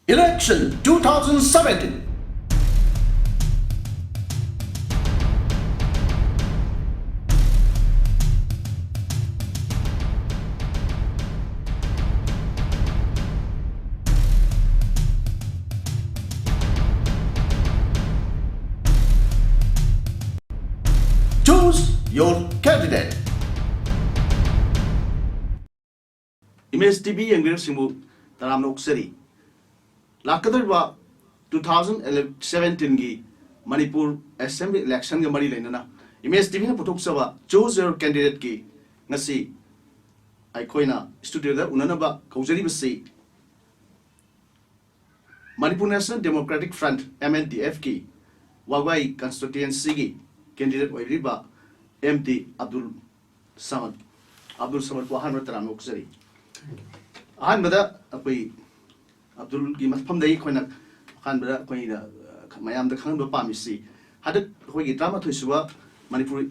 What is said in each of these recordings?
Election 2017. Choose your candidate. Image TV and Simbu Taramok City. Lakadar 2017 gi Manipur Assembly Election ga mari lenana Image TV na putok sawa choose your candidate ki ngasi aikoina studio da unanaba kaujari basi Manipur National Democratic Front MNDF ki Wawai constituency gi candidate oiriba MD Abdul Samad ko hanra taramok sari ahanbada apoi Abdul gi mafam dai khoina khanbara khoina mayam da khangba pamisi hadak khoi gi drama thoisuwa Manipur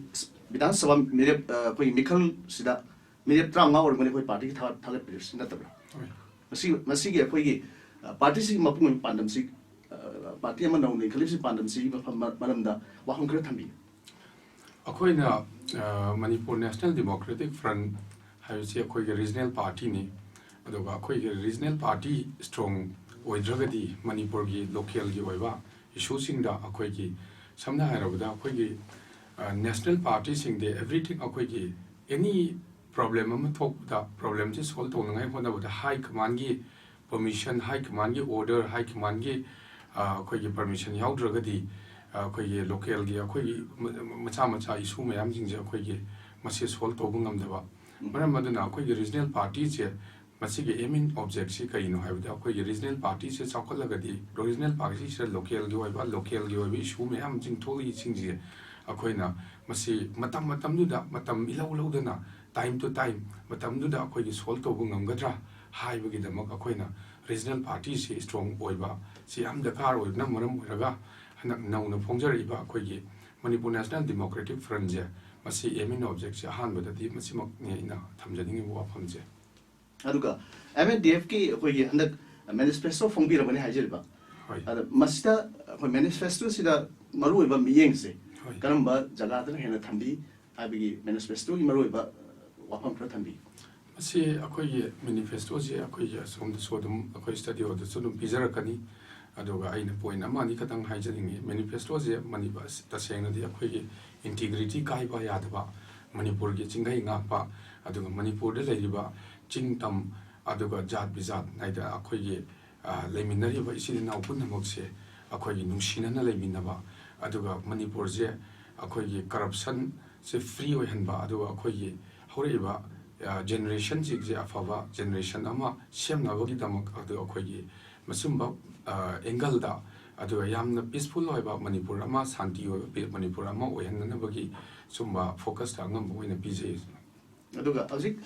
Vidhan Sabha mere khoi mikhal sida mere drama or mane khoi party thagat pres na tabra masi gi khoi gi party si mapung pandam si party ama nau nei khalisi pandam si mafam maramda waham khra thambi akoina Manipur National Democratic Front haisi khoi gi regional party ni aduga khoi gi regional party strong oidragadi Manipur gi local gi oiba issue sing da akhoi gi samna hairabada akhoi gi national party sing de everything akhoi gi any problem am thok da problem ji solve to ngai hona da high command gi permission high command gi order high command gi akhoi gi permission yaudragadi akhoi gi local gi akhoi gi macha issue mayam jing je akhoi gi masi solve to bungam da ba maram maduna akhoi gi regional party je masigi aiming object si kai no haibda koi regional party se chakol lagadi regional party se local gi oiba issue me am jing tholi singji akoina masi matam nu da matam ilau da na time to time matam nu da koi gi solve to bungam gadra haiba gi da mak akoina regional party se strong oiba si am da kar oibna maram raga hanak nau na phongjari ba koi gi Manipur National Democratic Front je masi aiming object se han ba da di masi mak ne ina thamjani ngi wa phamje aduga MNDF ki khoi gi handak manifesto phongbira bani haijirba ada masita khoi manifesto sida maru oiba miyeng se karamba jaga da hena thambi abigi manifesto gi maru oiba wafam pra thambi asi akhoi manifesto je akhoi som da sodum akhoi study od sodum pizara kani aduga aina point ama ni katang haijaringi manifesto je manibas ta sengna di akhoi integrity kai ba yadaba Manipur gi chingai nga pa aduga Manipur de leiriba Chingtam aduga jat bizat naida akhoi leiminari ba isi na upun namok se akhoi nungsina na leiminaba aduga Manipur je akhoi corruption se free oi hanba aduga akhoi horiba generation je afaba generation ama semna bogi damak aduga akhoi masumba angle da aduga yamna peaceful oiba Manipur ama santi oi Manipur ama oi hanna bogi sumba focus ta ngam boina pije aduga ajik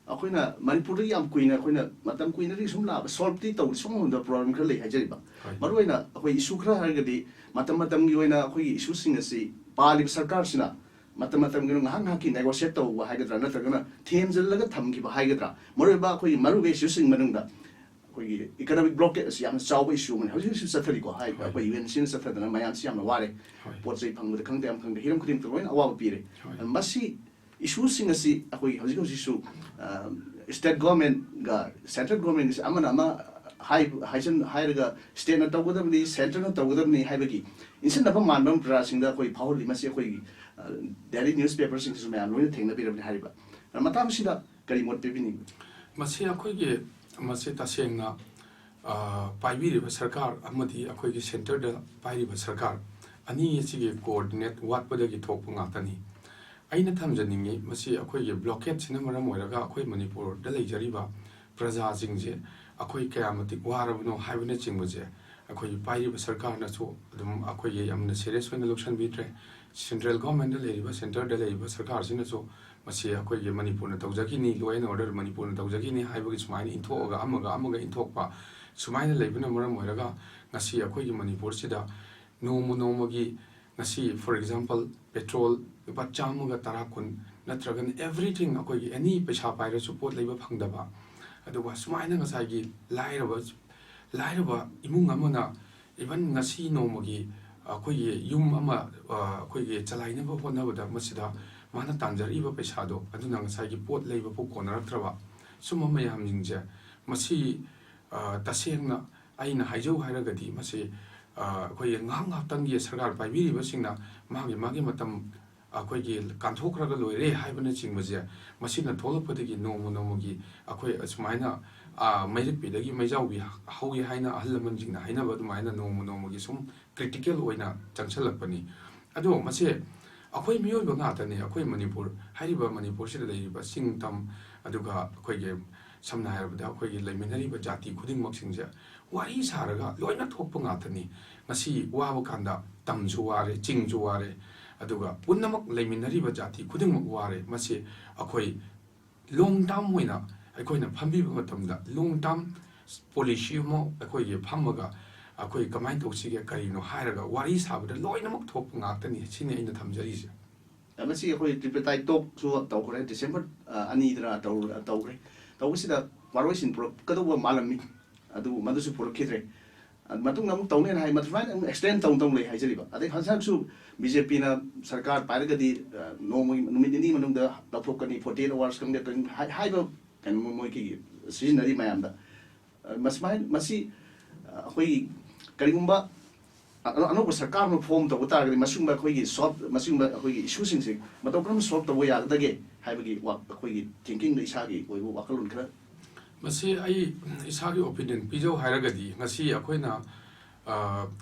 akoina Manipur ri am kuina akoina matam kuina ri sum la solve ti to sum da problem khar le hajari ba maruina akoi issue khra hargadi matam gi oina akoi issue sing asi palib sarkar sina matam gi ngahang ki negotiate to wa haigadra na tagana thenjel laga thamgi ba haigadra maruba akoi maru issue sing manungda akoi economic blockade asi am chaw issue man hauji issue sathari ko hai akoi UN sin sathadana mayam si am na ware potsai phangda khangde am khangde hiram khudim to oina awa pire masi issue sing asi akoi hauji issue state government ga central government is amana ama high state na tawgadabni central na tawgadabni haibagi insin na manbam pra singda koi phawli masi koi daily newspaper sing su ma loi thengna birabni hariba matam sida kari mot pebini masi akoi ge masi ta sengna paibi ri sarkar amadi akoi ge center da pairi ba sarkar ani chi ge coordinate wat pada gi thok nga tani aina thamjaningi masi akhoi ge blockade sina maram oiraga akhoi Manipur da leijariba praja jingje akhoi kayamatik warabno haibne chingmuje akhoi pairiba sarkar na so dum akhoi ge yamna serious hoina election bitre central government da leiba center da leiba sarkar sina so masi akhoi ge Manipur na tawjaki ni law and order Manipur na tawjaki ni haibagi sumaini inthoga amaga inthokpa sumaina leibna maram oiraga ngasi akhoi ge Manipur sida nomo ngasi for example petrol lupa chamuga tarakun natragan everything akoi any paisa paira support leiba phangdaba aduga sumaina ngasai gi lairaba lairaba imung amana even ngasi nomagi akhoi yum ama akhoi chalaina ba honabada masida mana tanjari ba paisa do aduna ngasai gi pot leiba pu konaraktraba suma mayam jingje masi tasengna aina haijau hairagadi masi akhoi ngang tanggi sarkar paibiri ba singna magi matam akhoi gi kanthokraga loire haibana chingbaje masina tholapodagi nomogi akhoi asmaina mayrik pidagi maijaubi hawi haina ahlaman jingna haina ba dumaina nomogi sum critical oina changchalapani ado mase akhoi miyoi ba ngata ne akhoi manipur hariba manipur sida leiba singtam aduga akhoi ge samna haibada akhoi ge leiminari ba jati khuding maksingja wari saraga loina thokpa ngata ni ngasi waba kanda tamju ware chingju ware aduga punamak leiminari ba jati khuding mak ware mase akhoi long term hoina akhoi na phambi ba matamda long term policy mo akhoi ge phamaga akhoi kamai tawsige karino hairaga wari sabada loinamak thokpa ngata ni sine ina thamjari se amasi akhoi tripartite talk su tawkore December ani dra tawre tawsida warwasin pro kadu malami adu madusu pro khidre matung namuk tawne hai matfan extend tong le haijariba ade hansak su BJP na sarkar pairagadi numidini manungda tawthokani 48 hours kang haiba kan moi ki seasonary mayamda masi akhoi karigumba anoba sarkar no form to utagari masungba akhoi solve masungba akhoi issue sing sing mataw kram solve to ya dage haibagi wa akhoi thinking le isagi oibu wakalun khara masi ai isagi opinion pijo hairagadi ngasi akoina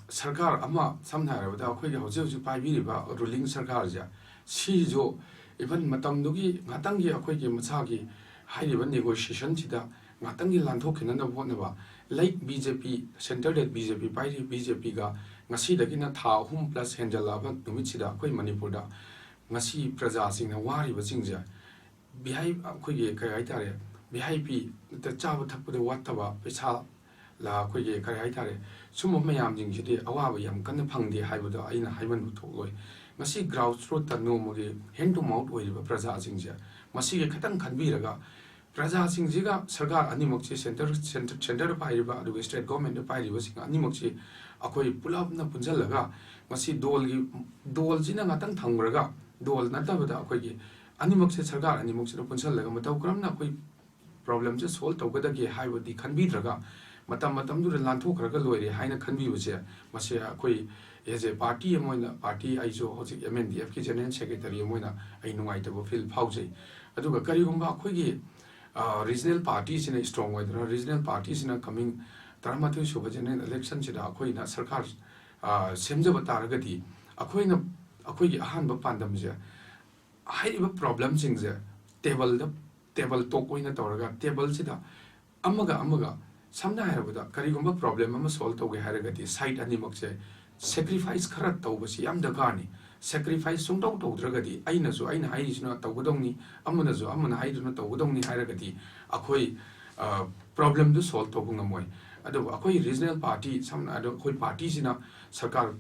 sarkar ama samna harabada akhoi hojeu paibiri ba ruling sarkar ja si jo even matamdugi ngatangi akhoi ge machagi hairiba negotiation chida ngatangi lanthokina na botna ba like BJP center that BJP pairi BJP ga ngasi dagina tha hum plus henjala ba numichida akhoi manipur da ngasi praja singna wari ba singja bihai akhoi ge kai aitare VIP the chaba thapda wattaba pesa la akhoi ge kai aitare sumo mayam jingjide awaba yam kan phangde haibada aina haiman tholoi ngasi ground root ta no moge hand to mouth oiba praja singja masi ge khatang khanbiraga praja singjiga sarkar animokchi center pairiba adu state government pairiba sing animokchi akhoi pulapna punjalaga masi dol jina ngatang thangraga dol natabada akhoi ge animokchi sarkar animokchi punjalaga mataw kramna akhoi problem je solve tawgadagi haibadi khanbidraga matam du lanthokraga loire haina khanbibuse masi akhoi as a party amoina party aiso hoji MNDF ki general secretary amoina ai nungai tabo feel phaujai aduga karigumba akhoi ge regional parties in a strong way. There are regional parties in a coming Taramatu Subajan election chida Akoina Sarkar Semja Taragati Akoina Akoi Hanba Pandamja. I have problems in the table tokoina Toraga, table chida Amaga Samna Harabada Karigumba problem Ama Solto Haragati site animokse sacrifice Karat Tobasi Am the Gani. Sacrifice sung dog to dragadi, Aina so Aina Irish not Tawudoni, Amanazo, Amana Hydro Tawudoni Hiragati, Akoi problem to solve Togungamoy. Akoi regional party, some other Koi parties in a Sarkar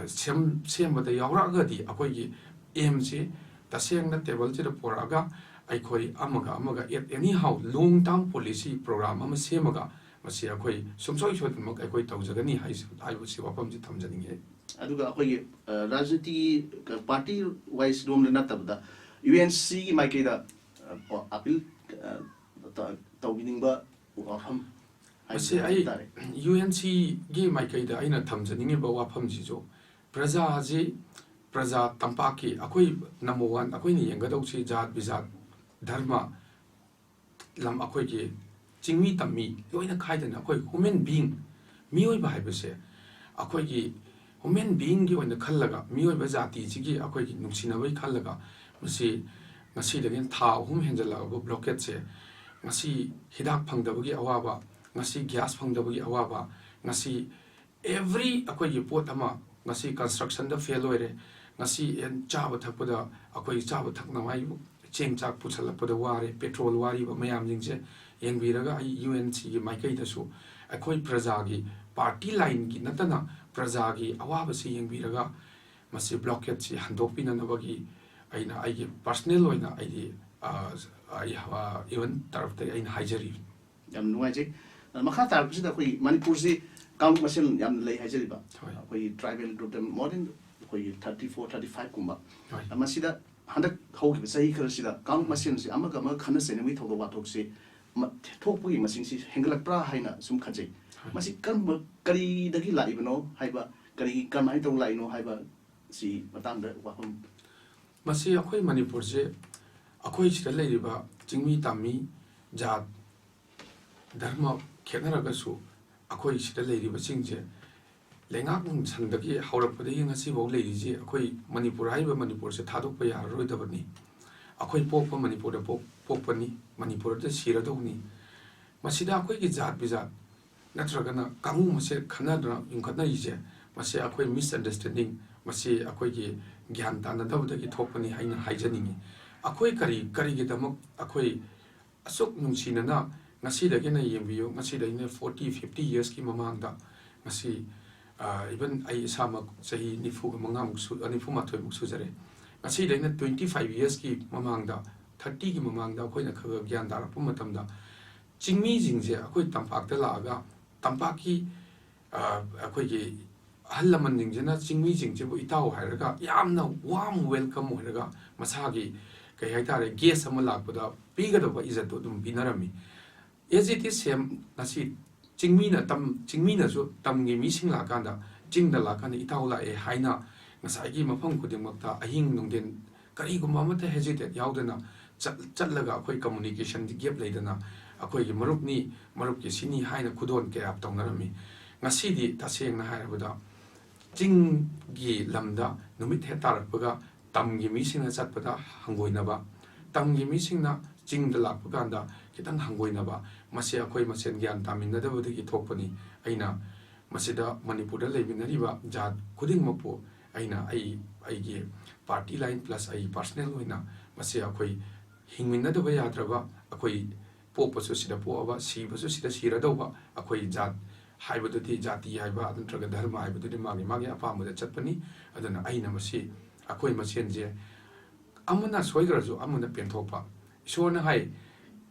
same but the Yauragadi, Akoi AMC, the same that table to the Poraga, Akoi Amaga, anyhow, long term policy program, Ama Semaga, Masia Koi, some sort of Akoi Tawzagani, I would see what comes to Tamjani. aduga akhoi rajniti party wise dom na tabda UNC gi maike da appeal tawiningba wafam ase ai UNC gi maike da aina thamjaninge ba wafam ji jo praja tampaki akhoi number 1 akhoi ni yengadau chi jat bizat dharma lam akhoi ge chingmi tammi loina khaidana akhoi human being mioi ba haibase akhoi gi human being gi oina khallaga mioi ba jati chigi akhoi gi nungsinawai khallaga masi ngasi dagin tha hum henjala go blockade se ngasi hidak phangdabagi awaba ngasi gas phangdabagi awaba ngasi every akhoi gi pot ama ngasi construction da fail oire ngasi en chaba thakpada akhoi chaba thakna mai cheng chak puchalappada ware petrol wari ba mayam jingse yengbiraga ai UNC gi maikai da su akhoi praja gi party line gi natana praja gi awaba se yengbiraga masi blockade si handopina nabagi aina ai personal oina ai even tarafta aina hajari yam nuai je makha tarpsida koi Manipur si count masin yam lei haijariba koi tribal group them more than koi 34 35 kumba masida handak hauki sahi kharasida count masin si amaga ama khana senami thodo wathok si thokpui masin si hengalakpra haina sum khajai masi kan kari dagi laibano haiba kari kamai tong laino haiba si matang da wahum masi akhoi Manipur se akhoi sida leiriba jingmi tammi jat dharma khenaragasu akhoi sida leiriba singje lengak nung sandagi haurapadi ngasi bo leiriji akhoi Manipur haiba Manipur se thadokpa yaroidabani akhoi pokpa Manipur da pokpani Manipur da siradoni masida akhoi ki jat bijat natragana kamu mase khanadra yungkhatna ije mase akhoi misunderstanding mase akhoi ki gyan tanadabda ki thopani haina haijaningi akhoi kari gi damak akhoi asuk nungsinana ngasi dagi na yembiyo ngasi dagi na 40 50 years ki mamangda ngasi even ai sama sahi nifu mangam su nifu ma thoi muksu jare ngasi dagi na 25 years ki mamangda 30 ki mamangda akhoi na khaga gyan darapu matamda chingmi jingje akhoi tampak da laga tampaki akhoi ki halaman jingjena chingmi jingje bu itau hairaga yamna warm welcome hairaga masagi kai haitare guest ama lakpada pigadaba izatu dum binarami as it is same nasi chingmi na so tamgi mising lakanda jingda lakanda itau la e haina ngasagi mafam khudingmakta ahing nungden kari gumma mata hesitate yaudana chatlaga akhoi communication gap leidana akhoi gi marup ki sini haina khudon ke ap tawnarami ngasi di taseng na hairabada jing gi lamda numit he tarakpaga tamgi mising na chatpada hangoinaba tamgi mising na jing da lakpaganda kitang hangoinaba masi akhoi masen gyan taminadabadi ki thokpani aina masida Manipur da leibinariba jat khuding mapu aina ai gi party line plus ai personal oina masi akhoi hingminadaba yadraba akhoi popasu sida poaba sibasu sida siradauba akhoi jat haibadudi jati haiba adantraga dharma haibadudi magi apamada chatpani adana aina masi akhoi masenje amana soigraju amana penthokpa isona hai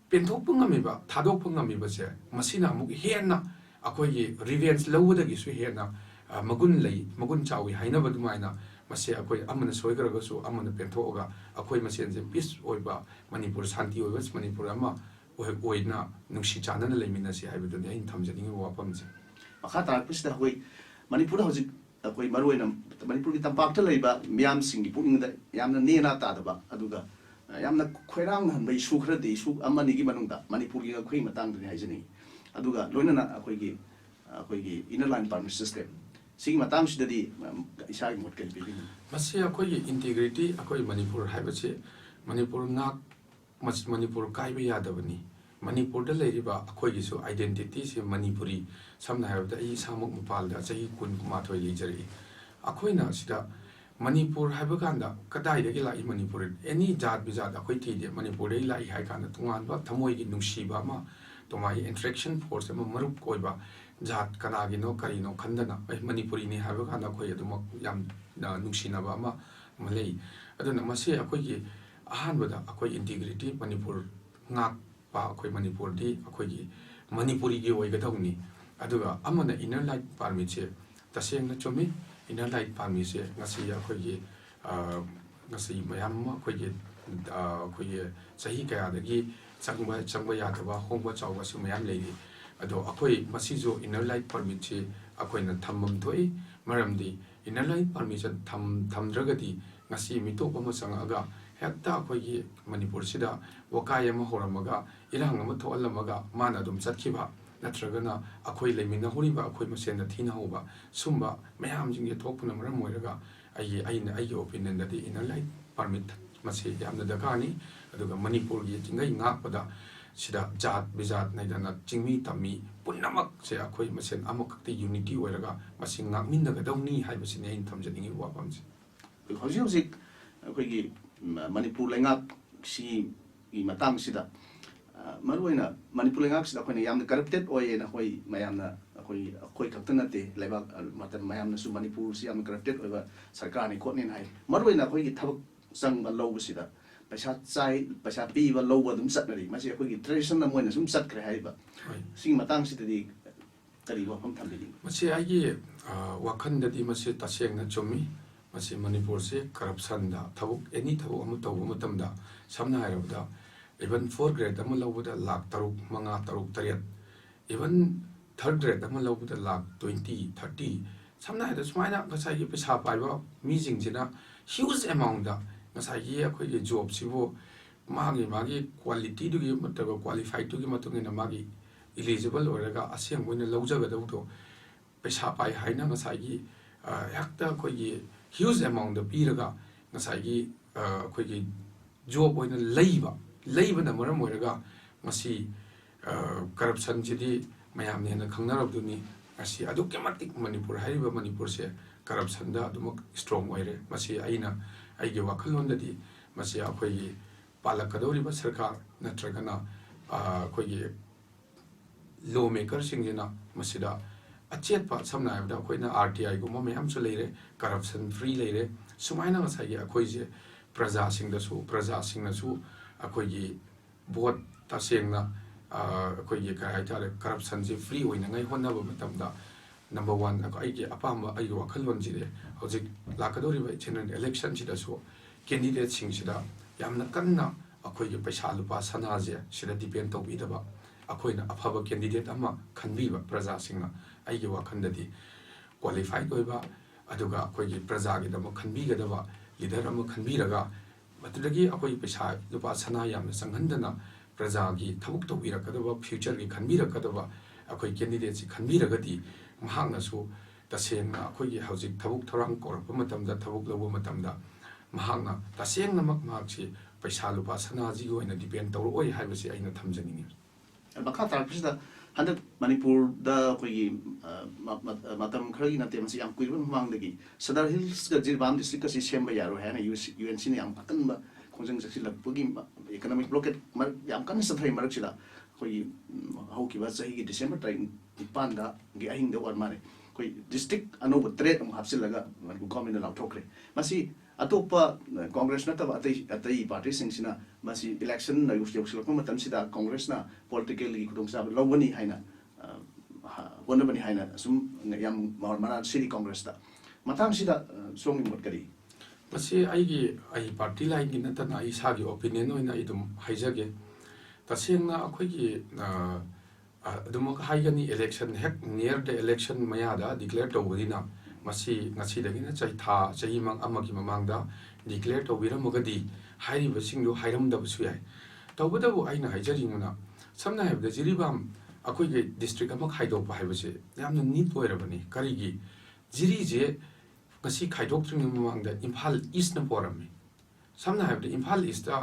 penthokpa ngamiba thadokpa ngamiba se masina amuk henna akhoi gi revenge lawdagi su henna magun chawi hainaba dumaina masi akhoi amana soigragasu amana penthoga akhoi masenje peace oiba Manipur shanti oiba Manipur ama oina nungsi chanana leiminasi haibaduni ain thamjaningi wapamje makha tarpsida hoi Manipur hojik akoi maruina Manipur ki tampakta leiba miam singi pungda yamna nena tadaba aduga yamna khoirang han bai su khra de su amani gi manungda Manipur gi khoi matang de haijani aduga loinana akoi gi inner line permit system sing matang sidadi isa gi motkel bi masi akoi integrity akoi Manipur haibache Manipur ngak Manipur kaiba yadabani Manipur da leiriba akoi gi su identity se Manipuri samna haibda ai samuk mapalda chahi kun kumathoi leijari akoi na sida Manipur haibakanda kadai dagi lai Manipur any jat bijat akoi thi de Manipur dai lai haikana tungan ba thamoi gi nungsiba ma tomai interaction force ma marup koiba jat kana gi no kari no khandana ai Manipuri ni haibakanda akoi aduma yam nungsina ba ma malei aduna mase akoi gi ahanbada akoi integrity Manipur ngak pa akoi Manipur di akoi gi Manipuri gi oigadawni aduga amana inner light permit se taseng na chomi inner light permit se ngasi akoi gi ngasi mayam akoi gi sahi kaya dagi changba yadaba hongba chawba su mayam leidi ado akoi masijo inner light permit se akoi na thammam thoi maramdi inner light permit se thamdragadi ngasi mitop ama sangaga hekta akoi gi Manipur sida wakaya ma horamaga irang ama thoalamaga mana dum chatkiba natragana akoi leimina horiba akoi masenda thina hoba sumba mayam jinge thokpuna maram moiraga aina opinion dadi inner light permit mase yamna dakani aduga Manipur gi jingai ngakpada sida jat bijat naidana chingmi tammi punnamak se akoi masen amakti unity oiraga masing ngakminnaga dawni haibasini ain thamjaningi wapamse hojik akoi gi Manipur lengak si i matang sida maruina Manipur lengak sida khoi yamna corrupted oye na khoi mayamna khoi kaktana te leba matam mayamna su Manipur si yamna corrupted oiba sarkar ni khotni nai maruina khoi gi thabak sang lo sida पैसा चाय पैसा पीबा लौबा दुम चटनरी मासे अखोगी tradition Moina सुम चटखरे हाइबा सिंग मतंग सिदि करी वफम थम्बिदि मसे आइगे वाखंददि मसे तसेंगना चुमी मसे मणिपुर से करप्शन दा थबुक एनी थबुक अमु तौबा मतमदा समना हाइरबदा इवन 4 ग्रेड अमु लौबदा लाख तरुक मंगा तरुक तरियत इवन 3rd ग्रेड अमु लौबदा लाख 20 30 समना हाइदा सुमाइना गसाइगे पैसा पाइबा मीजिंगजिना ह्यूज अमाउंट दा गसाइगे अखोइगे जॉब सिबो मागी क्वालिटी दुगी मतबा क्वालिफाइड दुगी मतुंगिना मागी इलिजिबल ओरगा असेंग ओइना लौजगदौदो पैसा पाइ हाइना गसाइगे हेक्ता अखोइगे ह्यूज अमाउंट दा पीरगा गसाइगे अखोइगे जॉब ओइना लेबना मरम ओरगा मसी करप्शन जिदि मयाम नेना खंगनारबदुनी असी अदुके मतिक मणिपुर हाइबा मणिपुर से करप्शन दा अदुमक स्ट्रांग ओइरे मसी आइना आइगे वाखलोंददि मसी अखोइगे पालकदौरिबा सरकार नत्रगना अखोइगे लॉ मेकर सिंगजिना मसिदा अचेतपा समना हाइबदा अखोइना आरटीआई गुमा मयामसु लेरे करप्शन फ्री लेरे सुमाइना गसाइगे अखोइजे प्रजा सिंगनसु अखोइगे वोट तसेंगना अखोइगे काय हाइतारे करप्शन जे फ्री ओइनंगाइ होनबा मतमदा नंबर 1 अखोइगे अपाम आइगे वाखलोन जिरे हौजिक लाकदौरिबा जनरल इलेक्शन सिदासु कैंडिडेट सिंगसिदा यामना कन्ना अखोइगे पैसा लुपा सनाजे सिदा डिपेंड तौबिदबा अखोइना अफाबा कैंडिडेट अमा खनबीबा प्रजा सिंगना आइगे वाखंददि क्वालिफाइड ओइबा अदुगा अखोइगे प्रजागे दम खनबीगदबा लीडर अमा खनबीरगा मतुदगी अखोइ पैसा लुपा सना यामना संगहंदना प्रजागी थबुक तौबिरकदबा फ्यूचर गी खनबीरकदबा अखोइ कैंडिडेट सि खनबीरगदि महांगनासु तसेंना अखोइगे हौजिक थबुक थोरांग कोरपा मतमदा थबुक लौबा मतमदा महांगना तसेंगनमक मार्क्सि पैसा लुपा सनाजी ओइना डिपेंड तौरओइ हाइबसि आइना थमजनिंगि मखा तारपिसदा हंदक मणिपुर दा कोई मतम खरगी नते मसी याम कुइबा मांगदगी सदर हिल्स का जिरबाम डिस्ट्रिक्ट का सेम्बा यारो है ना यूएनसी ने याम अकनबा खोजंग जक्सी लगपगी इकोनॉमिक ब्लॉकेट याम कन सथै मरकसिदा कोई हौकिबा सही की डिसेंबर टाइम पांदा गे अहिंग द वर माने कोई डिस्ट्रिक्ट अनोब ट्रेड हम हापसिलगा मणिपुर गवर्नमेंट लाउथोक्रे मसी अतोपा कांग्रेस नतबा अतई पार्टी सिंगसिना मसी इलेक्शन न युक्सिलकम मतमसिदा कांग्रेस ना पॉलिटिकली खुदोंसा लौबनी हाइना वनबनी हाइना सुम याम मना सिटी कांग्रेस दा मतंगसिदा सोंग मटकरी मसी आई पार्टी लाइन की नतना आई सागी ओपिनियन ओइना इदुम हाइजगे तसेंगना अखोइगी अदुमक हाइगनी इलेक्शन हेक नियर द इलेक्शन मयादा डिक्लेयर तौबदिना मसी ngasidagiना चाही मंग अमगी ममांगदा डिक्लेयर तौबिरमगदी हाइरिबसिंगदो हाइरमदबसु याय तौबदबु आइना हाइजरिंगना समना हाइबदा जिरिबाम अखोइगे डिस्ट्रिक्ट अमक हाइदोप हाइबसे यामना नीट ओइरबनी करिगी जिरिजे ngasi खाइदोक्ट्रिंग ममांगदा इम्फाल ईस्ट न पोरमि समना हाइबदा इम्फाल ईस्ट दा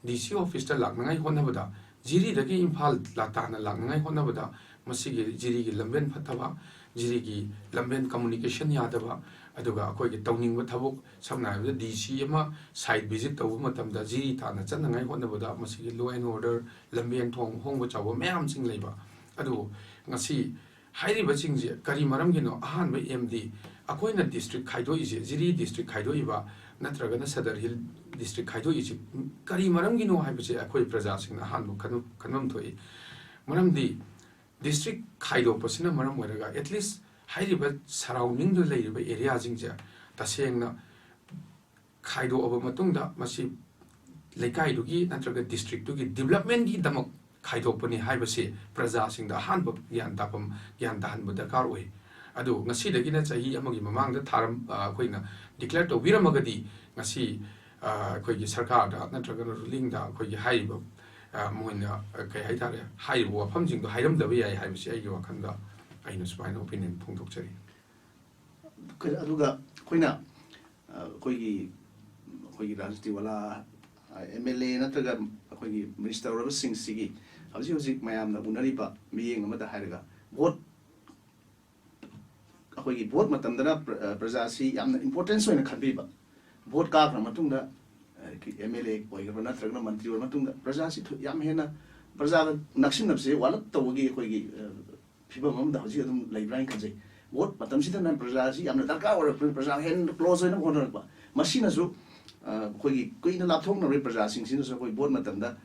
डीसी ऑफिस दा लाखनगाइ होनबदा जिरिदगी इम्फाल लाताना लाखनगाइ होनबदा मसिगे जिरिगी लंबेन फतबा जिरिगी लंबेन कम्युनिकेशन यादबा अदुगा अखोइगे तौनिंगबा थबुक समना हाइबदा डीसी अमा साइड विजिट तौबा मतमदा जिरि ताना चन्नगाइ होनबदा मसिगे लॉ एंड ऑर्डर लंबेन थोंग होंगबा चावो मैम सिंग लेबा अदु ngasi हाइरिबा सिंगजे करी मरमगिनो अहानबा एमडी अखोइना डिस्ट्रिक्ट खाइदोइजे जिरि डिस्ट्रिक्ट खाइदोइबा नत्रगना सदर हिल डिस्ट्रिक्ट खाइदोइजे करी मरमगिनो हाइबसे अखोइ प्रजा सिंग अहानबा खनम थोइ मरमदी डिस्ट्रिक्ट खाइदोपसिना मरम ओरगा एटलीस्ट हाइरिबा सराउंडिंग दो लेरिबा एरिया जिंगजे तसेंगना खाइदो अब मतुंगदा मसी लेकाइदुगी नत्रगा डिस्ट्रिक्ट दुगी डेवलपमेंट की दमक खाइदोपनि हाइबसे प्रजा सिंग अहानबा ज्ञान दाहनबा दरकार ओइ अदु ngasidagiना चाही अमगी ममांगदा थारम अखोइना डिक्लेयर तौबिरमगदी ngasi अखोइगी सरकार दा नत्रगा रूलिंग दा अखोइगी हाइबा मोइना कई हाइतारे हाइबो वफमजिंगदो हाइरमदबा याय हाइबसे आइगे वखंदा आइना सुमाइना ओपिनियन फोंदोक्चरी अदुगा खोइना खोइगी राजनीति वाला एमएलए नत्रगा खोइगी मिनिस्टर ओरब सिंग सिगी हौजिक मयामना उनरिबा मियेंग अमदा हाइरगा वोट अखोइगी वोट मतमदना प्रजासी यामना इंपोर्टेंस होइना खनबीबा वोट काखना मतुंगदा एमएलए ओइगबा नत्रगना मंत्री ओर मतुंगदा प्रजासी याम हेना प्रजा नक्सिनबसे वालक तवगी अखोइगी फिबम अमदा हौजि अदुम लेब्राइन खजै वोट मतमसिदा न प्रजासी यामना दरकार ओर प्रजा हेन क्लोज होइना होनरबा मसिनासु ꯑꯩꯈꯣꯏꯒꯤ ꯀꯨꯏꯅ ꯂꯥꯞꯊꯣꯛꯅꯔꯕ ꯄ꯭ꯔꯖꯥꯁꯤꯡꯁꯤꯅꯁꯨ ꯑꯩꯈꯣꯏ ꯚꯣꯠ ꯃꯇꯝꯗ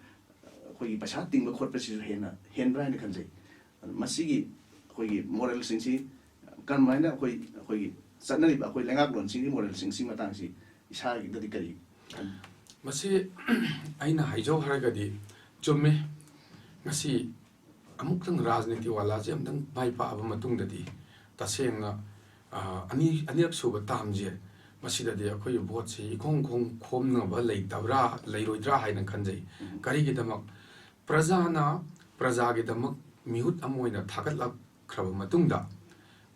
ꯑꯩꯈꯣꯏꯒꯤ ꯄꯩꯁꯥ ꯇꯤꯡꯕ ꯈꯣꯠꯄꯁꯤꯁꯨ ꯍꯦꯟꯕ꯭ꯔꯥ ꯍꯥꯏꯅ ꯈꯟꯖꯩ ꯃꯁꯤꯒꯤ ꯑꯩꯈꯣꯏꯒꯤ ꯃꯣꯔꯦꯜꯁꯤꯡꯁꯤ ꯀꯔꯝꯍꯥꯏꯅ ꯑꯩꯈꯣꯏꯒꯤ ꯆꯠꯅꯔꯤꯕ ꯑꯩꯈꯣꯏ ꯂꯩꯉꯥꯛꯂꯣꯟꯁꯤꯡꯒꯤ ꯃꯣꯔꯦꯜꯁꯤꯡꯁꯤ ꯃꯇꯥꯡꯁꯤ ꯏꯁꯥꯒꯤꯗꯗꯤ ꯀꯔꯤ ꯈꯟ ꯃꯁꯤ ꯑꯩꯅ ꯍꯥꯏꯖꯧ ꯍꯥꯏꯔꯒꯗꯤ ꯆꯨꯝꯃꯦ ꯉꯁꯤ ꯑꯃꯨꯛꯇꯪ ꯔꯥꯖꯅꯤꯇꯤ ꯋꯥꯂꯥꯁꯦ ꯑꯃꯨꯛꯇꯪ ꯃꯥꯏ ꯄꯥꯛꯑꯕ ꯃꯇꯨꯡꯗꯗꯤ ꯇꯁꯦꯡꯅ ꯑꯅꯤꯔꯛ ꯁꯨꯕ ꯇꯥꯝꯁꯦ ꯃꯁꯤꯗꯗꯤ ꯑꯩꯈꯣꯏꯒꯤ ꯚꯣꯠꯁꯤ ꯈꯣꯝꯅꯕ ꯂꯩꯔꯣꯏꯗ꯭ꯔꯥ ꯍꯥꯏꯅ ꯈꯟꯖꯩ ꯀꯔꯤꯒꯤꯗꯃꯛ ꯄ꯭ꯔꯖꯥꯅ ꯄ꯭ꯔꯖꯥꯒꯤꯗꯃꯛ ꯃꯤꯍꯨꯠ ꯑꯃ ꯑꯣꯏꯅ ꯊꯥꯒꯠꯂꯛꯈ꯭ꯔꯕ ꯃꯇꯨꯡꯗ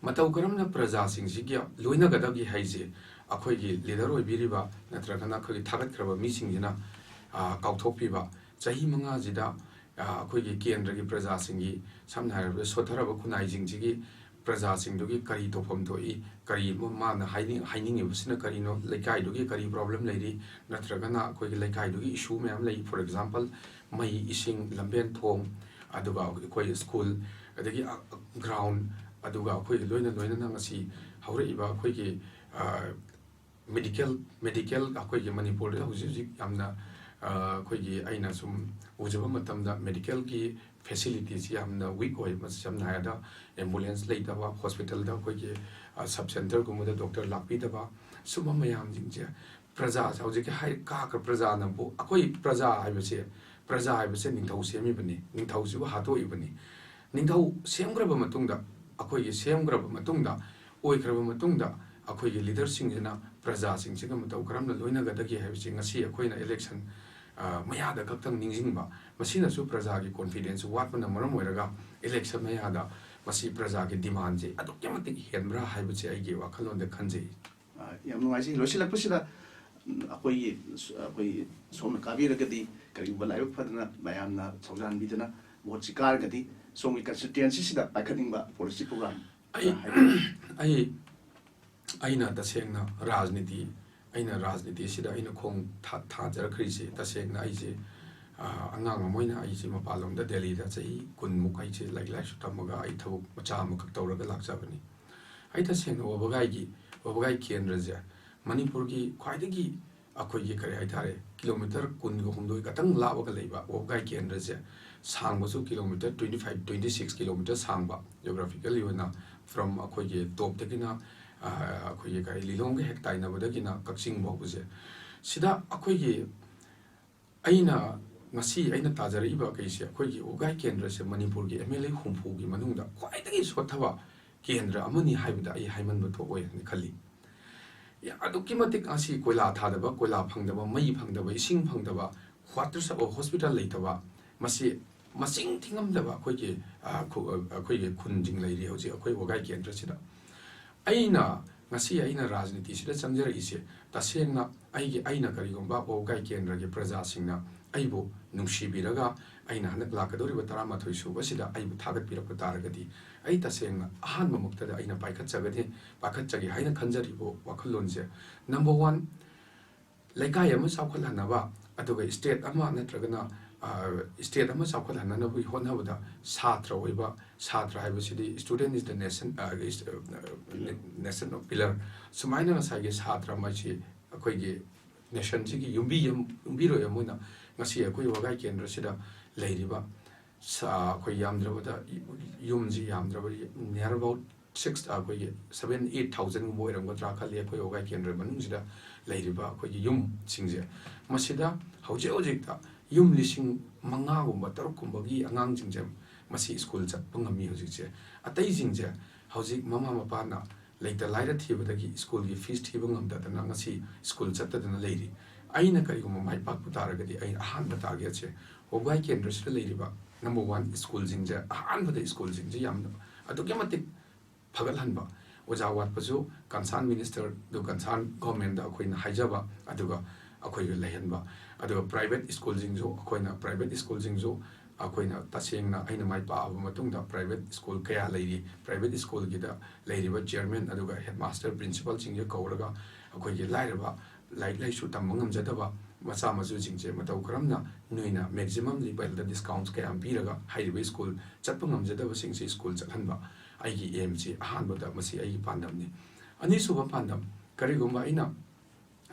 ꯃꯇꯧ ꯀꯔꯝꯅ ꯄ꯭ꯔꯖꯥꯁꯤꯡꯁꯤꯒꯤ ꯂꯣꯏꯅꯒꯗꯒꯦ ꯍꯥꯏꯁꯦ ꯑꯩꯈꯣꯏꯒꯤ ꯂꯤꯗꯔ ꯑꯣꯏꯕꯤꯔꯤꯕ ꯅꯠꯇ꯭ꯔꯒꯅ ꯑꯩꯈꯣꯏꯒꯤ ꯊꯥꯒꯠꯈ꯭ꯔꯕ ꯃꯤꯁꯤꯡꯁꯤꯅ ꯀꯥꯎꯊꯣꯛꯄꯤꯕ ꯆꯍꯤ 5ꯁꯤꯗ ꯑꯩꯈꯣꯏꯒꯤ ꯀꯦꯟꯗ꯭ꯔꯒꯤ ꯄ꯭ꯔꯖꯥꯁꯤꯡꯒꯤ ꯁꯝꯅ ꯍꯥꯏꯔꯕꯗ ꯁꯣꯠꯊꯔꯕ ꯈꯨꯟꯅꯥꯏꯁꯤꯡꯁꯤꯒꯤ ꯄ꯭ꯔꯖꯥꯁꯤꯡꯗꯨꯒꯤ ꯀꯔꯤ ꯇꯧꯐꯝ ꯊꯣꯛꯏ ꯀꯔꯤ ꯃꯥꯅ ꯍꯥꯏꯅꯤꯡꯉꯤꯕꯁꯤꯅ ꯀꯔꯤꯅꯣ ꯂꯩꯀꯥꯏꯗꯨꯒꯤ ꯀꯔꯤ ꯄ꯭ꯔꯣꯕ꯭ꯂꯦꯝ ꯂꯩꯔꯤ ꯅꯠꯇ꯭ꯔꯒꯅ ꯑꯩꯈꯣꯏꯒꯤ ꯂꯩꯀꯥꯏꯗꯨꯒꯤ ꯏꯁꯨ ꯃꯌꯥꯝ ꯂꯩ ꯐꯣꯔ ꯑꯦꯛꯖꯥꯝꯄꯜ ꯃꯩ ꯏꯁꯤꯡ ꯂꯝꯕꯦꯟ ꯊꯣꯡ ꯑꯗꯨꯒ ꯑꯩꯈꯣꯏ ꯁ꯭ꯀꯨꯜ ꯑꯗꯒꯤ ꯒ꯭ꯔꯥꯎꯟ ꯑꯗꯨꯒ ꯑꯩꯈꯣꯏꯒꯤ ꯂꯣꯏꯅꯅ ꯉꯁꯤ ꯍꯧꯔꯛꯏꯕ ꯑꯩꯈꯣꯏꯒꯤ ꯃꯦꯗꯤꯀꯦꯜ ꯑꯩꯈꯣꯏꯒꯤ ꯃꯅꯤꯄꯨꯔꯗ ꯍꯧꯖꯤꯛ ꯌꯥꯝꯅ ꯑꯩꯈꯣꯏꯒꯤ ꯑꯩꯅ ꯁꯨꯝ ꯎꯖꯕ ꯃꯇꯝꯗ ꯃꯦꯗꯤꯀꯦꯜꯒꯤ ꯐꯦꯁꯤꯂꯤꯇꯤꯁꯤ ꯌꯥꯝꯅ ꯋꯤꯛ ꯑꯣꯏ ꯁꯝꯅ ꯍꯥꯏꯔꯕꯗ ꯑꯦꯝꯕꯨꯂꯦꯟꯁ ꯂꯩꯇꯕ ꯍꯣꯁꯄꯤꯇꯥꯜꯗ ꯑꯩꯈꯣꯏꯒꯤ ꯁꯕ ꯁꯦꯟꯇꯔꯒꯨꯝꯕꯗ ꯗꯣꯛꯇꯔ ꯂꯥꯛꯄꯤꯗꯕ ꯁꯨꯝꯕ ꯃꯌꯥꯝꯁꯤꯡꯁꯦ ꯄ꯭ꯔꯖꯥꯁꯦ ꯍꯧꯖꯤꯛꯀꯤ ꯀꯥꯈ꯭ꯔ ꯄ꯭ꯔꯖꯥꯅꯕꯨ ꯑꯩꯈꯣꯏ ꯄ꯭ꯔꯖꯥ ꯍꯥꯏꯕꯁꯦ ꯅꯤꯡꯊꯧ ꯁꯦꯝꯃꯤꯕꯅꯤ ꯅꯤꯡꯊꯧꯁꯤꯕꯨ ꯍꯥꯠꯇꯣꯛꯏꯕꯅꯤ ꯅꯤꯡꯊꯧ ꯁꯦꯝꯈ꯭ꯔꯕ ꯃꯇꯨꯡꯗ ꯑꯩꯈꯣꯏꯒꯤ ꯁꯦꯝꯈ꯭ꯔꯕ ꯃꯇꯨꯡꯗ ꯑꯣꯏꯈ꯭ꯔꯕ ꯃꯇꯨꯡꯗ ꯑꯩꯈꯣꯏꯒꯤ ꯂꯤꯗꯔꯁꯤꯡꯁꯤꯅ ꯄ꯭ꯔꯖꯥꯁꯤꯡꯁꯤꯒ ꯃꯇꯧ ꯀꯔꯝꯅ ꯂꯣꯏꯅꯒꯗꯒꯦ ꯍꯥꯏꯕꯁꯤ ꯉꯁꯤ ꯑꯩꯈꯣꯏꯅ ꯏꯂꯦꯛꯁꯟ ꯃꯌꯥꯗ ꯈꯛꯇꯪ ꯅꯤꯡꯁꯤꯡꯕ ꯃꯁꯤꯅꯁꯨ ꯄ꯭ꯔꯖꯥꯒꯤ ꯀꯣꯟꯐꯤꯗꯦꯟꯁ ꯋꯥꯠꯄꯅ ꯃꯔꯝ ꯑꯣꯏꯔꯒ ꯏꯂꯦꯛꯁꯟ ꯃꯌꯥꯗ ꯃꯁꯤ ꯄ꯭ꯔꯖꯥꯒꯤ ꯗꯤꯃꯥꯟꯁꯦ ꯑꯗꯨꯛꯀꯤ ꯃꯇꯤꯛ ꯍꯦꯟꯕ꯭ꯔꯥ ꯍꯥꯏꯕꯁꯤ ꯑꯩꯒꯤ ꯋꯥꯈꯜꯂꯣꯟꯗ ꯈꯟꯖꯩ ꯌꯥꯝ ꯅꯨꯡꯉꯥꯏꯖꯩ ꯂꯣꯏꯁꯤꯜꯂꯛꯄꯁꯤꯗ ꯑꯩꯈꯣꯏꯒꯤ ꯁꯣꯝꯅ ꯀꯥꯕꯤꯔꯒꯗꯤ ꯀꯔꯤꯒꯨꯝꯕ ꯂꯥꯏꯕꯛ ꯐꯗꯅ ꯃꯌꯥꯝꯅ ꯊꯧꯖꯥꯟꯕꯤꯗꯅ ꯚꯣꯠꯁꯤ ꯀꯥꯔꯒꯗꯤ ꯁꯣꯝꯒꯤ ꯀꯟꯁꯇꯤꯇ꯭ꯌꯨꯌꯦꯟꯁꯤꯁꯤꯗ ꯄꯥꯏꯈꯠꯅꯤꯡꯕ ꯄꯣꯂꯤꯁꯤ ꯄ꯭ꯔꯣꯒ꯭ꯔꯥꯝ ꯑꯩꯅ ꯇꯁꯦꯡꯅ ꯔꯥꯖꯅꯤꯇꯤꯁꯤꯗ ꯑꯩꯅ ꯈꯣꯡ ꯊꯥꯖꯔꯛꯈ꯭ꯔꯤꯁꯤ ꯇꯁꯦꯡꯅ ꯑꯩꯁꯦ ꯑꯉꯥꯡ ꯑꯃ ꯑꯣꯏꯅ ꯑꯩꯁꯦ ꯃꯄꯥꯟꯂꯣꯝꯗ ꯗꯦꯜꯂꯤꯗ ꯆꯍꯤ 10ꯃꯨꯛ ꯑꯩꯁꯦ ꯂꯥꯏꯔꯤꯛ ꯂꯥꯏꯁꯨ ꯇꯝꯃꯒ ꯑꯩ ꯊꯕꯛ ꯃꯆꯥ ꯑꯃꯈꯛ ꯇꯧꯔꯒ ꯂꯥꯛꯆꯕꯅꯤ ꯑꯩ ꯇꯁꯦꯡꯅ ꯋꯥꯕꯒꯥꯏ ꯀꯦꯟꯗ꯭ꯔꯁꯦ ꯃꯅꯤꯄꯨꯔꯒꯤ ꯈ꯭ꯋꯥꯏꯗꯒꯤ ꯑꯩꯈꯣꯏꯒꯤ ꯀꯔꯤ ꯍꯥꯏꯇꯥꯔꯦ ꯀꯤꯂꯣꯃꯤꯇꯔ 10-20 ꯈꯛꯇꯪ ꯂꯥꯞꯄꯒ ꯂꯩꯕ ꯋꯥꯕꯒꯥꯏ ꯀꯦꯟꯗ꯭ꯔꯁꯦ ꯁꯥꯡꯕꯁꯨ ꯀꯤꯂꯣꯃꯤꯇꯔ 25-26 ꯀꯤꯂꯣꯃꯤꯇꯔ ꯁꯥꯡꯕ ꯖꯤꯑꯣꯒ꯭ꯔꯥꯐꯤꯀꯦꯜꯂꯤ ꯑꯣꯏꯅ ꯐ꯭ꯔꯣꯝ ꯑꯩꯈꯣꯏꯒꯤ ꯇꯣꯞꯇꯒꯤꯅ ꯑꯩꯈꯣꯏꯒꯤ ꯀꯔꯤ ꯂꯤꯂꯣꯡꯒ ꯍꯦꯛ ꯇꯥꯏꯅꯕꯗꯒꯤꯅ ꯀꯛꯆꯤꯡ ꯐꯥꯎꯕꯁꯦ ꯁꯤꯗ ꯑꯩꯈꯣꯏꯒꯤ ꯉꯁꯤ ꯑꯩꯅ ꯇꯥꯖꯔꯛꯏꯕ ꯀꯩꯁꯦ ꯑꯩꯈꯣꯏꯒꯤ ꯋꯥꯕꯒꯥꯏ ꯀꯦꯟꯗ꯭ꯔꯁꯦ ꯃꯅꯤꯄꯨꯔꯒꯤ MLA 60ꯒꯤ ꯃꯅꯨꯡꯗ ꯈ꯭ꯋꯥꯏꯗꯒꯤ ꯁꯣꯠꯊꯕ ꯀꯦꯟꯗ꯭ꯔ ꯑꯃꯅꯤ ꯍꯥꯏꯕꯗ ꯑꯩ ꯍꯥꯏꯃꯟꯕ ꯊꯣꯛꯑꯣꯏ ꯍꯥꯏꯅ ꯈꯜꯂꯤ ꯑꯗꯨꯛꯀꯤ ꯃꯇꯤꯛ ꯑꯁꯤ ꯀꯣꯏꯂꯥ ꯊꯥꯗꯕ ꯀꯣꯏꯂꯥ ꯐꯪꯗꯕ ꯃꯩ ꯐꯪꯗꯕ ꯏꯁꯤꯡ ꯐꯪꯗꯕ ꯍꯣꯁꯄꯤꯇꯥꯜ ꯂꯩꯇꯕ ꯃꯁꯤ ꯃꯁꯤꯡ ꯊꯤꯉꯝꯗꯕ ꯑꯩꯈꯣꯏꯒꯤ ꯈꯨꯟꯁꯤꯡ ꯂꯩꯔꯤ ꯍꯧꯖꯤꯛ ꯑꯩꯈꯣꯏ ꯋꯥꯕꯒꯥꯏ ꯀꯦꯟꯗ꯭ꯔꯁꯤꯗ ꯉꯁꯤ ꯑꯩꯅ ꯔꯥꯖꯅꯤꯇꯤꯁꯤꯗ ꯆꯪꯖꯔꯛꯏꯁꯦ ꯇꯁꯦꯡꯅ ꯑꯩꯅ ꯀꯔꯤꯒꯨꯝꯕ ꯋꯥꯕꯒꯥꯏ ꯀꯦꯟꯗ꯭ꯔꯒꯤ ꯄ꯭ꯔꯖꯥꯁꯤꯡꯅ ꯑꯩꯕꯨ ꯅꯨꯡꯁꯤꯕꯤꯔꯒ ꯑꯩꯅ ꯍꯟꯗꯛ ꯂꯥꯛꯀꯗꯧꯔꯤꯕ 11 ꯁꯨꯕꯁꯤꯗ ꯑꯩꯕꯨ ꯊꯥꯒꯠꯄꯤꯔꯛꯄ ꯇꯥꯔꯒꯗꯤ ꯑꯩ tasiengna ahanba muktada aina paikhatchage haina khanjaribo wakhallonse number 1 laikai ama saukhalhanaba aduga state ama natragana state ama saukhalhanaba honabada satra oiba satra haibasidi student is the nation nation of pillar sumaina ngasage satra machi akoigi nation sigi yumbi ro yamuna ngasi akoi wagai kendra sida leiriba sa akoi yamdrabada yumji yamdraba near about 7-8,000 boiramgadra khali akoi wagai kendra manungsida leiriba akoi yum singje masida hojik yum lising manga gumba taruk kumbagi angang jingjem masi school chatpa ngami hojikje atai jingje hojik mama mapa na laita laira thibadagi school gi fees thiba ngamdadana ngasi school chatadana leiri aina kariguma mai pakpu taragadi ai ahanba target che wagai kendra sida leiriba number 1 school jingje ahanba school jingje yamna adukyamatik phagalhanba oja watpasu concern minister do concern government da akoina haijaba aduga akoi lehenba aduga private school jingjo akoina private school jingjo akoina tasengna aina mai pa aba matungda private school kaya leiri private school gida leiriba chairman aduga headmaster principal jingje kauraga akoi ge lairaba lai shu tamangam jadaba macha masu jingje matau karamna noina maximum level da discounts kaya ampiraga highway school chatpangam jadaba singse school chathanba aigi aim ji ahanba da masi aigi pandam ni ani suba pandam karigumba ina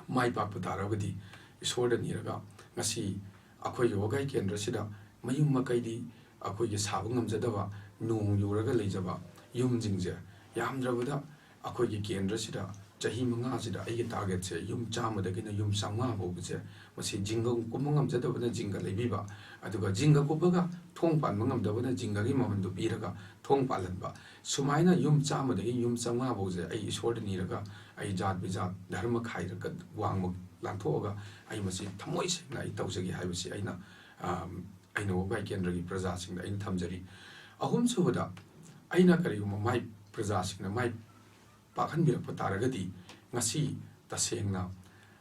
mai pakpa taragadi isorda niraga ngasi akhoi yogai kendra sida mayum makaidi akhoi ge sabung amjadaba nung yuraga leijaba yum jingje yamdrabada akhoi ge kendra sida chahi manga sida ai target se yum chama da kina yum sangma bobje masi jinga kumang amjadaba na jinga lebiba aduga jinga kobaga thong pan mangam dabana jinga gi mamandu piraga thong palanba sumaina yum chama da yum sangma bobje ai isorda niraga ai jat bijat dharma khairaga wangmuk lanthoga ai masi thamoi sengna ai tawjagi haibasi aina aina wogai kendragi praja singda aina thamjari ahum subada aina kariguma mai praja singna mai pakhan birakpa taragadi ngasi tasengna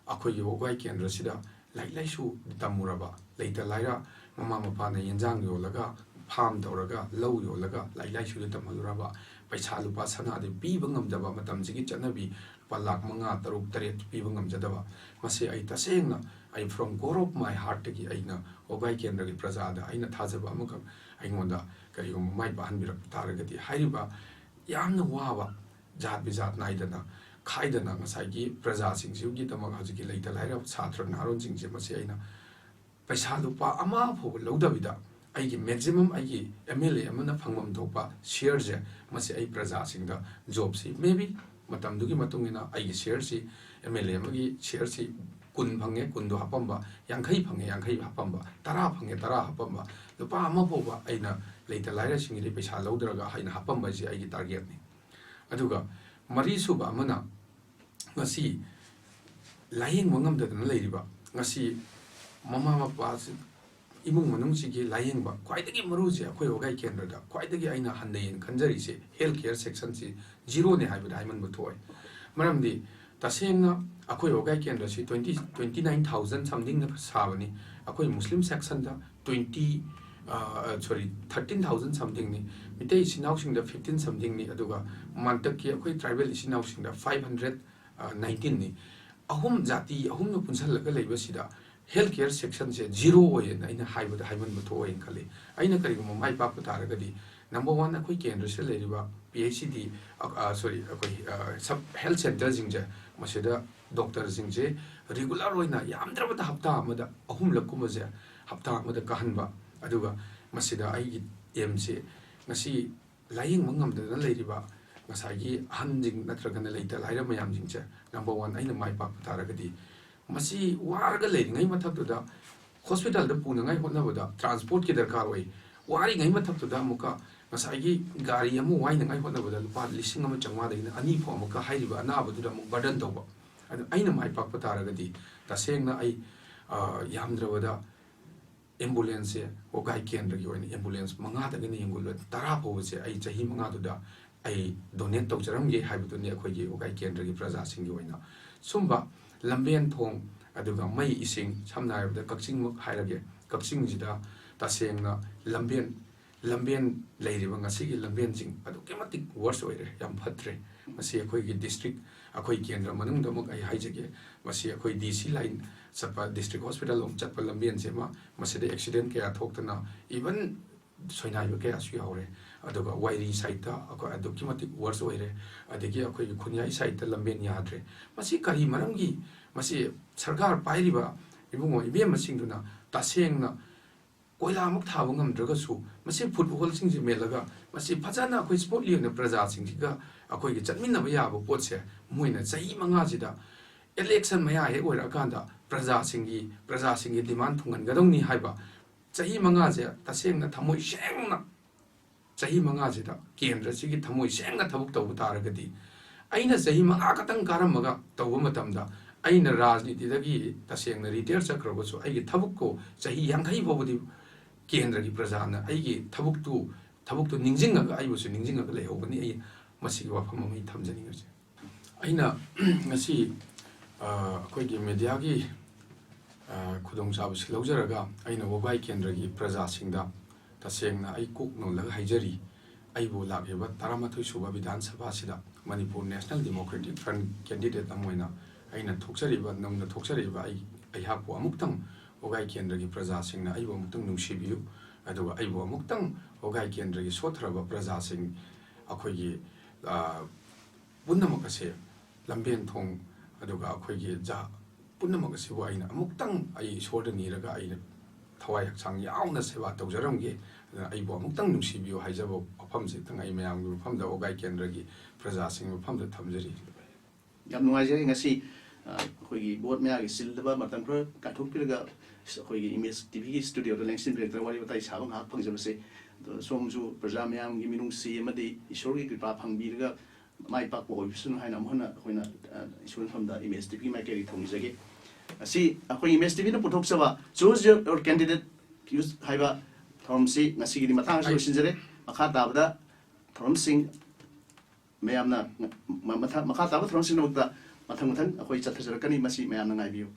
akhoi wogai kendra sida lai laisu tamuraba leita laira mama mapana yenjang yolaga farm tawraga lau yolaga lai laisu tamaluraba paisa lupa sana de piba ngamdaba matamjigi chanabi palak manga taruk taret piba ngamjadaba mase ai tasengna I from core of my heart ki aina ogai kendra gi prajada aina thajaba amaka aingonda karigum mai bahan birak taragadi hairiba yamna wawa jat bijat naidana khaidana ngasai gi praja singsiu gi tamak hajiki leita laira chhatra naron singse mase aina paisa lupa ama pho lodabida ai gi maximum ai gi MLA amana phangmam thopa share je mase ai praja singda job si maybe matam dugi matungina ai gi share si MLA amagi share si kun phange kun do hapamba yankhai phange yankhai hapamba tara phange tara hapamba lupa ama phoba aina leita laira singi paisa lodraga haina hapamba ji ai gi target ni aduga mari suba amana ngasi layeng mangam dadana leiriba ngasi mama mapa imung manung sigi layeng ba khwaidagi maru je akhoi ogai kendra da khwaidagi aina handein khanjari se health care section si zero ne haibada haiman buthoi maramdi tasengna akhoi ogai kendra si 29,000 something na sabani akhoi muslim section da 13,000 something ni mitei sinau sing da 15 something ni aduga mantak ki akhoi tribal sinau sing da 519 ni ahum jati ahum no punsal laga leiba sida health care section se zero oye na ina haibada haiman butho oye khale aina kari mo mai pa pata ragadi number 1 akhoi kendra se leiriba PhD sorry akhoi sub health center jingje masida doctor jingje regular oina yamdrabada hafta amada ahum lakum je hafta amada kahanba aduga masida ai MC ngasi laying mangam da leiriba ngasagi hanjing natragana leita laira mayam jingche number 1 aina mai pa taragadi masi warga leiri ngai mathak da hospital da puna ngai hotna bada transport ki darkar oi wari ngai mathak da muka ngasagi gari amu wai ngai hotna bada lupa lising ama changwa da ina ani pho muka hairiba ana badu da mu burden tawba aina mai pa taragadi tasengna ai yamdrabada ambulance ogai kendra gi oina ambulance manga da gani yengul tara pho se ai chahi manga da ai donate tawjaram ge haibadu ne akhoi gi ogai kendra gi praja sing gi oina sumba lamben thong aduga mai ising samna haibada kakching muk hairage kakching jida tasengna lamben leiriba ngasi gi lamben jing adu kematik worse oire yam phatre masi akhoi gi district akhoi kendra manung da muk ai haijage masi akhoi DC line sapa district hospital om chatpa lamben sema masi de accident ke athokna even soinai ke asu yaure aduga wairi site ta akhoi adu kematik worse oire adegi akhoi gi khunya site ta lamben yadre masi kari maramgi masi sarkar pairiba ibungo ibem masingduna tasengna koila muk thabu ngamdraga su masi football singji melaga masi phajana akhoi sport liona praja singjiga akhoi gi chatminna ba yaba potse moina chahi manga jida election maya he oira kanda praja singi demand thungan gadongni haiba chahi manga je tasengna thamoi sengna chahi manga jida kendra sigi thamoi sengna thabuk tawu taragadi aina chahi manga katang karamaga tawu matamda aina rajniti dagi tasengna retire chakrabo so ai thabuk ko chahi yangai bobudi kendra gi prajana ai gi thabuk tu ningjinga ai busu ningjinga le hobani ai masigi wafam mai thamjani ngase aina ngasi akhoi gi media gi khudong sabu silojaraga aina wogai kendra gi praja singda tasengna ai kuk no lag haijari ai bo lagheba 13 suba vidhan sabha sida Manipur National Democratic Front candidate amoina aina thoksariba namna thoksariba ai hapu amuktang ogai kendra gi praja singna ai bo amuktang nungsibiu aduga ai bo amuktang ogai kendra gi sothraba praja sing akhoi gi bunnamakase lamben thong aduga akhoi gi ja ꯄꯨꯝꯅꯃꯛ ꯑꯁꯤꯕꯨ ꯑꯩꯅ ꯑꯃꯨꯛꯇꯪ ꯑꯩ ꯏꯁꯣꯔꯗ ꯅꯤꯔꯒ ꯑꯩꯅ ꯊꯋꯥꯏ ꯍꯛꯆꯥꯡ ꯌꯥꯎꯅ ꯁꯦꯕꯥ ꯇꯧꯖꯔꯝꯒꯦ ꯑꯗꯨꯅ ꯑꯩꯕꯨ ꯑꯃꯨꯛꯇꯪ ꯅꯨꯡꯁꯤꯕꯤꯌꯨ ꯍꯥꯏꯖꯕ ꯋꯥꯐꯝꯁꯤꯇꯪ ꯑꯩ ꯃꯌꯥꯝꯒꯤ ꯃꯐꯝꯗ ꯑꯣꯒꯥꯏ ꯀꯦꯟꯗ꯭ꯔꯒꯤ ꯄ꯭ꯔꯖꯥꯁꯤꯡꯒꯤ ꯃꯐꯝꯗ ꯊꯝꯖꯔꯤ ꯌꯥꯝ ꯅꯨꯡꯉꯥꯏꯖꯩ ꯉꯁꯤ ꯑꯩꯈꯣꯏꯒꯤ ꯕꯣꯠ ꯃꯌꯥꯒꯤ ꯆꯤꯜꯂꯕ ꯃꯇꯝ ꯈꯔ ꯀꯥꯏꯊꯣꯛꯄꯤꯔꯒ ꯑꯩꯈꯣꯏꯒꯤ ꯏꯃꯦꯖ ꯇꯤꯚꯤꯒꯤ ꯁ꯭ꯇꯨꯗꯤꯑꯣꯗ ꯂꯦꯡꯁꯤꯟꯕꯤꯔꯛꯇꯅ ꯋꯥꯔꯤ ꯋꯥꯇꯥꯏ ꯁꯥꯕ ꯉꯥꯏꯍꯥꯛ ꯐꯪꯖꯕꯁꯦ ꯑꯗꯣ ꯁꯣꯝꯁꯨ ꯄ꯭ꯔꯖꯥ ꯃꯌꯥꯝꯒꯤ ꯃꯤꯅꯨꯡꯁꯤ ꯑꯃꯗꯤ ꯏꯁꯣꯔꯒꯤ ꯀ꯭ꯔꯤꯄꯥ ꯐꯪꯕꯤꯔꯒ ꯃꯥꯏ ꯄꯥꯛꯄ ꯑꯣꯏꯕꯤꯁꯅꯨ ꯍꯥꯏꯅ ꯑꯃꯨꯛ ꯍꯟꯅ ꯑꯩꯈꯣꯏꯅ ꯏꯁꯣꯔꯒꯤ ꯃꯐꯝꯗ ꯏꯃꯦꯖ ꯇꯤꯚꯤꯒꯤ ꯃꯥꯏꯀꯩꯗꯒꯤ ꯊꯧꯅꯤꯖꯒꯦ ꯑꯁꯤ ꯑꯩꯈꯣꯏ ꯏꯃꯦꯖ ꯇꯤꯚꯤꯅ ꯄꯨꯊꯣꯛꯆꯕ ꯆꯨꯁ ꯌꯣꯔ ꯀꯦꯟꯗꯤꯗꯦꯠ ꯌꯨꯁ ꯍꯥꯏꯕ ꯊꯧꯔꯝꯁꯤ ꯉꯁꯤꯒꯤꯗꯤ ꯃꯇꯥꯡ ꯑꯁꯤ ꯂꯣꯏꯁꯤꯟꯖꯔꯦ ꯃꯈꯥ ꯇꯥꯕꯗ ꯊꯧꯔꯝꯁꯤꯡ ꯃꯌꯥꯝꯅ ꯃꯈꯥ ꯇꯥꯕ ꯊꯧꯔꯝꯁꯤꯡꯒꯤꯗꯃꯛꯇ ꯃꯊꯪ ꯑꯩꯈꯣꯏ ꯆꯠꯊꯖꯔꯛꯀꯅꯤ ꯃꯁꯤ ꯃꯌꯥꯝꯅ ꯉꯥꯏꯕꯤꯌꯨ